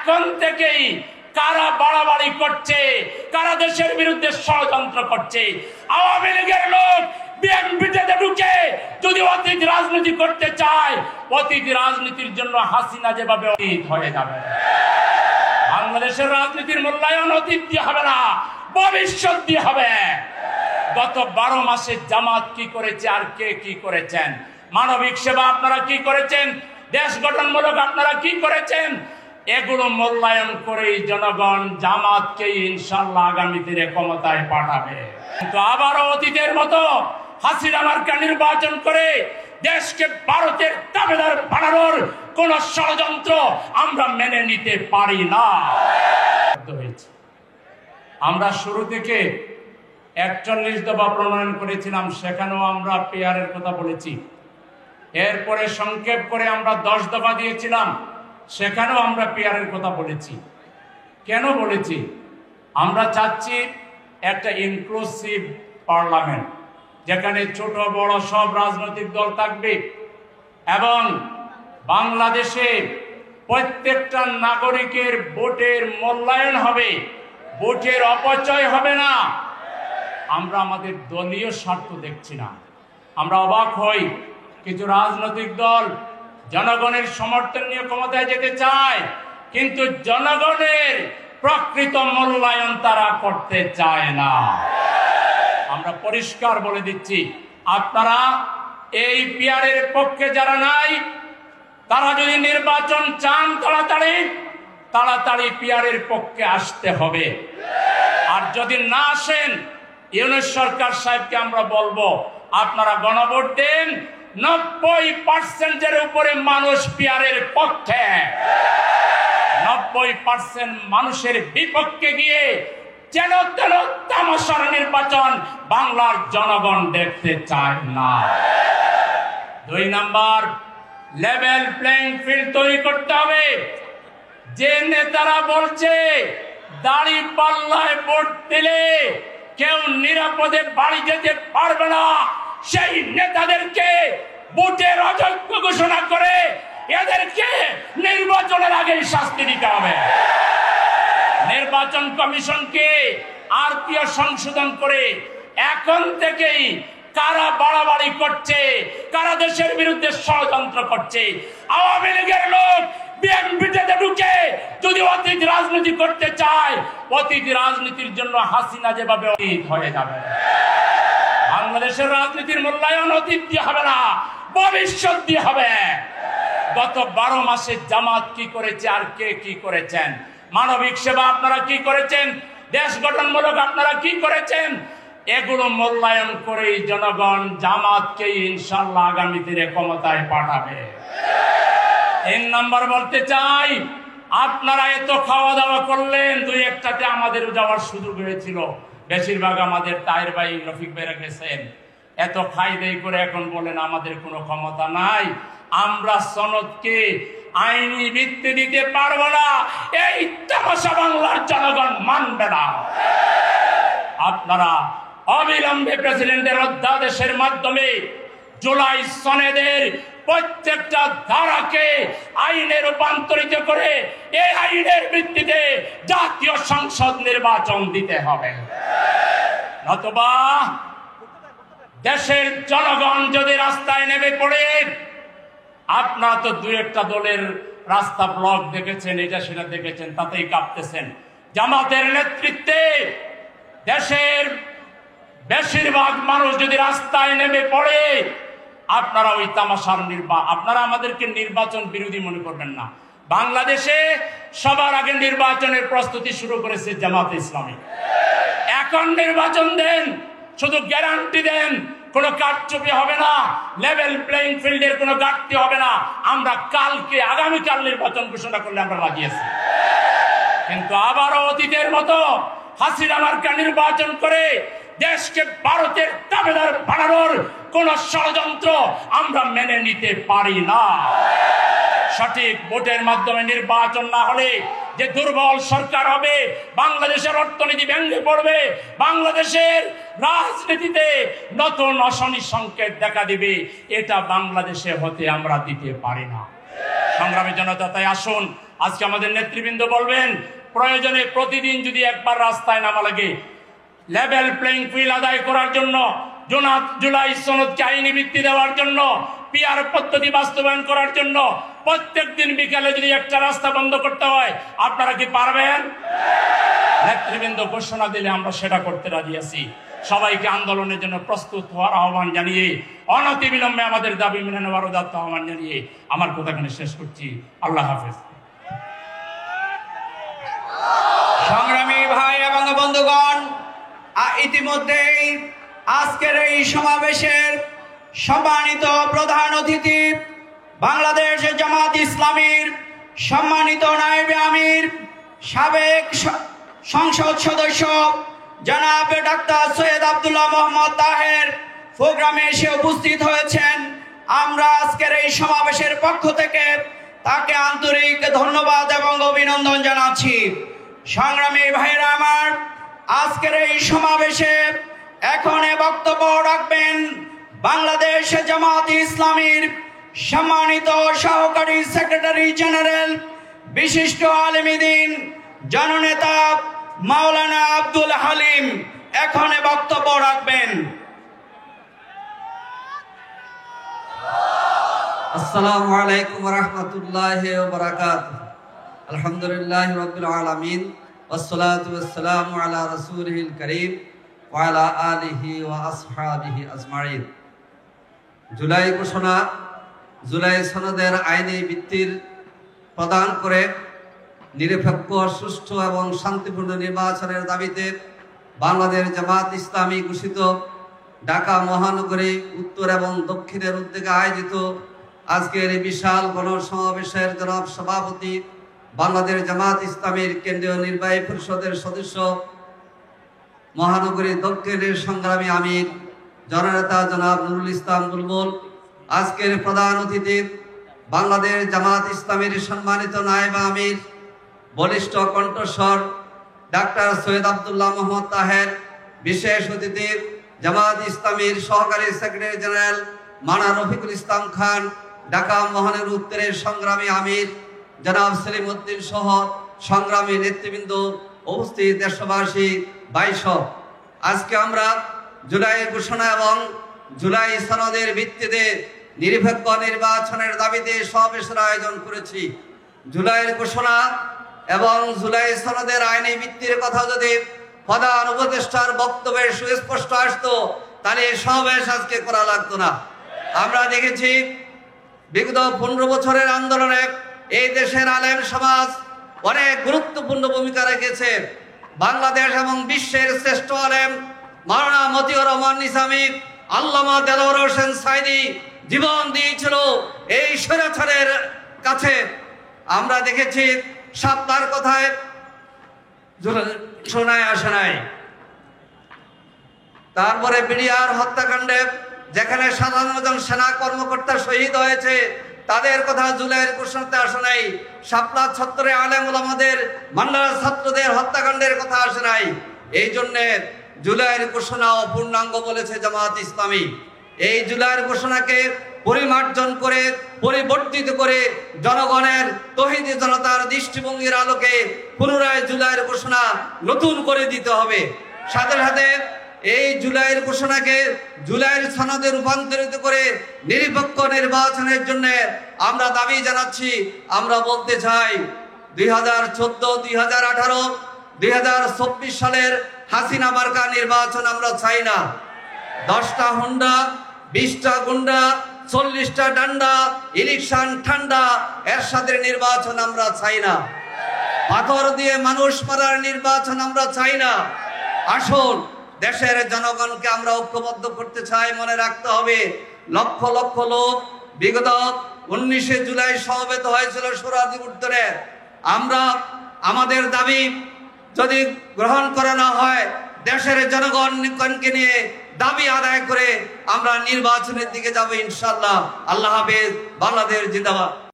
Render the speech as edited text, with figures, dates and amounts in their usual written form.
এখন থেকেই কারা বাড়াবাড়ি করছে, কারা দেশের বিরুদ্ধে ষড়যন্ত্র করছে। আওয়ামী লীগের লোক বিএনপিতে ঢুকে যদি অতীত রাজনীতি করতে চায়, অতীত রাজনীতির জন্য হাসিনা যেভাবে অতীত হয়ে যাবে। বাংলাদেশের রাজনীতির মূল্যায়ন অতীত দিয়ে হবে না, ভবিষ্যৎ দিয়ে হবে। গত 12 মাসে জামাত কি করেছে আর কে কি করেছেন, মানবিক সেবা আপনারা কি করেছেন, দেশ গঠনমূলক আপনারা কি করেছেন, এগুলো মূল্যায়ন করেই জনগণ জামাতকে ইনশাআল্লাহ আগামী দিনে ক্ষমতায় পাঠাবে। কিন্তু আবারও অতীতের মতো হাসিনা মার্কা নির্বাচন করে দেশকে ভারতের দাবেদার বানানোর কোন ষড়যন্ত্র আমরা মেনে নিতে পারি না। আমরা শুরু থেকে 41 দফা প্রণয়ন করেছিলাম, সেখানেও আমরা পেয়ারের কথা বলেছি। এরপরে সংক্ষেপ করে আমরা 10 দফা দিয়েছিলাম, সেখানেও আমরা পেয়ারের কথা বলেছি। কেন বলেছি? আমরা চাচ্ছি একটা ইনক্লুসিভ পার্লামেন্ট, যেখানে ছোট বড় সব রাজনৈতিক দল থাকবে এবং বাংলাদেশে প্রত্যেকটা নাগরিকের ভোটের মূল্যায়ন হবে, ভোটের অপচয় হবে না। আমরা আমাদের দলীয় স্বার্থ দেখছি না। আমরা অবাক হই, কিছু রাজনৈতিক দল জনগণের সমর্থন নিয়ে ক্ষমতায় যেতে চায়, কিন্তু জনগণের প্রকৃত মূল্যায়ন তারা করতে চায় না। আমরা পরিষ্কার বলে দিচ্ছি, আপনারা এই পিয়ারের পক্ষে যারা নাই, তারা যদি নির্বাচন চান তাড়াতাড়ি পিয়ারের পক্ষে আসতে হবে। আর যদি না আসেন, ইউনূস সরকার সাহেবকে আমরা বলবো, আপনারা গণভোট দেন। 90% উপরে মানুষ পিয়ারের পক্ষে, 90% মানুষের বিপক্ষে গিয়ে যেন তেন তামাশার নির্বাচন বাংলার জনগণ দেখতে চায় না। 2 নাম্বার, লেভেল প্লেইং ফিল্ড তৈরি করতে হবে। যে নেতারা বলছে দাড়ি পাল্লায় ভোট দিলে কেউ নিরাপদে বাড়ি যেতে পারবে না, সেই নেতাদেরকে ভোটের অযোগ্য ঘোষণা করে এদেরকে নির্বাচনের আগেই শাস্তি দিতে হবে। নির্বাচন কমিশনকে আরপিও সংশোধন করে এখন থেকেই কারা বাড়াবাড়ি করছে, কারা দেশের বিরুদ্ধে ষড়যন্ত্র করছে। আওয়ামী লীগের লোক বিএনপিতে ঢুকে যদি অতীত রাজনীতি করতে চায়, অতীত রাজনীতির জন্য হাসিনা যেভাবে অতীত হয়ে যাবে। বাংলাদেশের রাজনীতির মূল্যায়ন অতীত দিয়ে হবে না, ভবিষ্যৎ দিয়ে হবে। গত 12 মাসে জামাত কি করেছে আর কে কি করেছেন, মানবিক সেবা আপনারা কি করেছেন, দেশ গঠনমূলক আপনারা কি করেছেন, এগুলো মূল্যায়ন করেই জনগণ জামাতকে ইনশাআল্লাহ আগামী দিনে ক্ষমতায় পাঠাবে। 3 নাম্বার বলতে চাই, আপনারা এত খাওয়া দাওয়া করলেন, 2-1টাতে আমাদেরও যাওয়ার সুযোগ হয়েছিল, বেশিরভাগ আমাদের তাহের ভাই রফিক ভাইরা গেছেন। এত খাই দেই করে এখন বলেন আমাদের কোনো ক্ষমতা নাই, আমরা সনদকে আইনি ভিত্তি দিতে পারবো না, এই তামাশা বাংলার জনগণ মানবে না। আপনারা অবিলম্বে প্রেসিডেন্টের অধ্যাদেশের মাধ্যমে জুলাই সনদের প্রত্যেকটা ধারাকে আইনে রূপান্তরিত করে এই আইনের ভিত্তিতে জাতীয় সংসদ নির্বাচন দিতে হবে। নতুবা দেশের জনগণ যদি রাস্তায় নেমে পড়ে, আপনারা তো 2-1টা দলের রাস্তা ব্লক দেখেছেন, এটা সেটা দেখেছেন, তাতেই কাঁপতেছেন। জামাতের নেতৃত্বে দেশের বেশিরভাগ মানুষ যদি রাস্তায় নেমে পড়ে, আপনারা ওই তামাশার আপনারা আমাদেরকে নির্বাচন বিরোধী মনে করবেন না। বাংলাদেশে সবার আগে নির্বাচনের প্রস্তুতি শুরু করেছে জামাত ইসলামী। এখন নির্বাচন দেন, শুধু গ্যারান্টি দেন, কোনো কারচুপি হবে না, লেভেল প্লেইং ফিল্ডের কোনো ঘাটতি হবে না। আমরা আগামীকাল নির্বাচন ঘোষণা করলে আমরা রাজি আছি। কিন্তু আবারও অতীতের মতো হাসিনা মার্কা নির্বাচন করে দেশকে ভারতের দাবেদার বানানোর কোন ষড়যন্ত্র আমরা মেনে নিতে পারি না। সঠিক ভোটের মাধ্যমে নির্বাচন না হলে যে দুর্বল সরকার হবে, বাংলাদেশের অর্থনীতি ভেঙে পড়বে, বাংলাদেশের রাজনীতিতে নতুন অশনি সংকেত দেখা দিবে, এটা বাংলাদেশে হতে আমরা দিতে পারি না। সংগ্রামী জনতা, তাই আসুন আজকে আমাদের নেতৃবৃন্দ বলবেন প্রয়োজনে প্রতিদিন যদি একবার রাস্তায় নামা লাগে লেভেল প্লেইং ফিল্ড আদায় করার জন্য, জুলাই সনদকে আইনি ভিত্তি দেওয়ার জন্য, পিআর পদ্ধতি বাস্তবায়ন করার জন্য প্রত্যেক দিন বিকালে যদি একটা রাস্তা বন্ধ করতে হয়, আপনারা কি পারবেন? নেতৃবৃন্দ ঘোষণা দিলে আমরা সেটা করতে রাজি আছি। সবাইকে আন্দোলনের জন্য প্রস্তুত হওয়ার আহ্বান জানিয়ে, অনতিবিলম্বে আমাদের দাবি মেনে নেওয়ার উদাত্ত আহ্বান জানিয়ে আমার কথাখানে শেষ করছি। আল্লাহ হাফেজ। সংগ্রামী ভাই এবং বন্ধুগণ, ইতিমধ্যেই আজকের এই সমাবেশের সম্মানিত প্রধান অতিথি বাংলাদেশ জামাত ইসলামীর সম্মানিত নায়েবে আমির, সাবেক সংসদ সদস্য জনাব ডাক্তার সৈয়দ আব্দুল্লাহ মোহাম্মদ তাহের প্রোগ্রামে এসে উপস্থিত হয়েছেন। আমরা আজকের এই সমাবেশের পক্ষ থেকে তাকে আন্তরিক ধন্যবাদ এবং অভিনন্দন জানাচ্ছি। সংগ্রামী ভাইরা আমার, আজকের এই সমাবেশে এখন বক্তব্য রাখবেন বাংলাদেশ জামাত ইসলামীর সম্মানিত সহকারী সেক্রেটারি জেনারেল, বিশিষ্ট আলেম দ্বীন, জননেতা মাওলানা আব্দুল হালিম এখন বক্তব্য রাখবেন। আসসালামু আলাইকুম ওয়া রাহমাতুল্লাহি ওয়া বারাকাতুহু। আলহামদুলিল্লাহি রাব্বিল আলামিন ওয়াসসালাতু ওয়াসসালামু আলা রাসূলিল কারীম ওয়া আলা আলিহি ওয়া আসহাবিহি আজমাইন। জুলাই ঘোষণা, জুলাই সনদের আইনি ভিত্তির প্রদান করে নিরপেক্ষ, সুষ্ঠু এবং শান্তিপূর্ণ নির্বাচনের দাবিতে বাংলাদেশ জামাত ইসলামী ঘোষিত ঢাকা মহানগরী উত্তর এবং দক্ষিণের উদ্যোগে আয়োজিত আজকের এই বিশাল গণসমাবেশের জনাব সভাপতি, বাংলাদেশ জামাত ইসলামীর কেন্দ্রীয় নির্বাহী পরিষদের সদস্য, মহানগরী দক্ষিণের সংগ্রামী আমির জননেতা জনাব নুরুল ইসলাম বুলবুল, আজকের প্রধান অতিথি বাংলাদেশ জামাত ইসলামীর সম্মানিত নায়েব আমির, বলিষ্ঠ কণ্ঠস্বর ডাক্তার সৈয়দ আব্দুল্লাহ মোহাম্মদ তাহের, বিশেষ অতিথি জামাত ইসলামীর সহকারী সেক্রেটারি জেনারেল মানা রফিকুল ইসলাম খান, ঢাকা মহানগর উত্তরের সংগ্রামী আমির জনাব সেলিম উদ্দিন সহ সংগ্রামী নেতৃবৃন্দ, উপস্থিত দেশবাসী, বাইশক, আজকে আমরা জুলাই ঘোষণা এবং জুলাই সনদের ভিত্তিতে নিরপেক্ষ নির্বাচনের দাবিতে সমাবেশের আয়োজন করেছি। জুলাইয়ের ঘোষণা এবং জুলাই সনদের আইনি ভিত্তির কথা যদি প্রধান উপদেষ্টার বক্তব্যে সুস্পষ্ট আসতো, তাহলে এই সমাবেশ আজকে করা লাগতো না। আমরা দেখেছি বিগত 15 বছরের আন্দোলনে এই দেশের আলেম সমাজ অনেক গুরুত্বপূর্ণ ভূমিকা রেখেছে। বাংলাদেশ এবং বিশ্বের শ্রেষ্ঠ আলেম মাওলানা মতিউর রহমান নিজামী, আল্লামা দেলোয়ার হোসেন সাইদি জীবন দিয়েছিল এই স্বৈরাচারের কাছে। আমরা দেখেছি সাপ্তার কথায় শোনায় আসে নাই। তারপরে বিডিআর হত্যাকাণ্ডে যেখানে 57 জন সেনা কর্মকর্তা শহীদ হয়েছে, তাদের কথা জুলাইয়ের ঘোষণাতে আসে নাই। শাপলা ছত্রে আলেম ওলামাদের, মান্ডার ছাত্রদের হত্যাকাণ্ডের কথা আসে নাই। এই জন্যে জুলাইয়ের ঘোষণা অপূর্ণাঙ্গ বলেছে জামাত ইসলামী। এই জুলাইয়ের ঘোষণাকে পরিমার্জন করে, পরিবর্তিত করে জনগণের তৌহিদি জনতার দৃষ্টিভঙ্গির আলোকে পুনরায় জুলাইয়ের ঘোষণা নতুন করে দিতে হবে। সাথে সাথে এই জুলাইয়ের ঘোষণাকে জুলাইয়ের সনদে রূপান্তরিত করে নিরপেক্ষ নির্বাচনের জন্য আমরা দাবি জানাচ্ছি। আমরা বলতে চাই 2014, 2018, 2024 সালের হাসিনা মার্কা নির্বাচন আমরা চাই না। 10টা হুন্ডা, 20টা গুন্ডা, 40টা ডান্ডা, ইলেকশন ঠান্ডা এরশাদের নির্বাচন আমরা চাই না। পাথর দিয়ে মানুষ মারার নির্বাচন আমরা চাই না। আসুন, দেশের জনগণকে আমরা ঐক্যবদ্ধ করতে চাই। মনে রাখতে হবে, লক্ষ লক্ষ লোক বিগত 19 জুলাই সমবেত হয়েছিল সোহরাওয়ার্দী উত্তরে। আমরা আমাদের দাবি যদি গ্রহণ করা না হয়, দেশের জনগণকে নিয়ে দাবি আদায় করে আমরা নির্বাচনের দিকে যাব ইনশাআল্লাহ। আল্লাহ হাফেজ। বাংলাদেশ জিন্দাবাদ।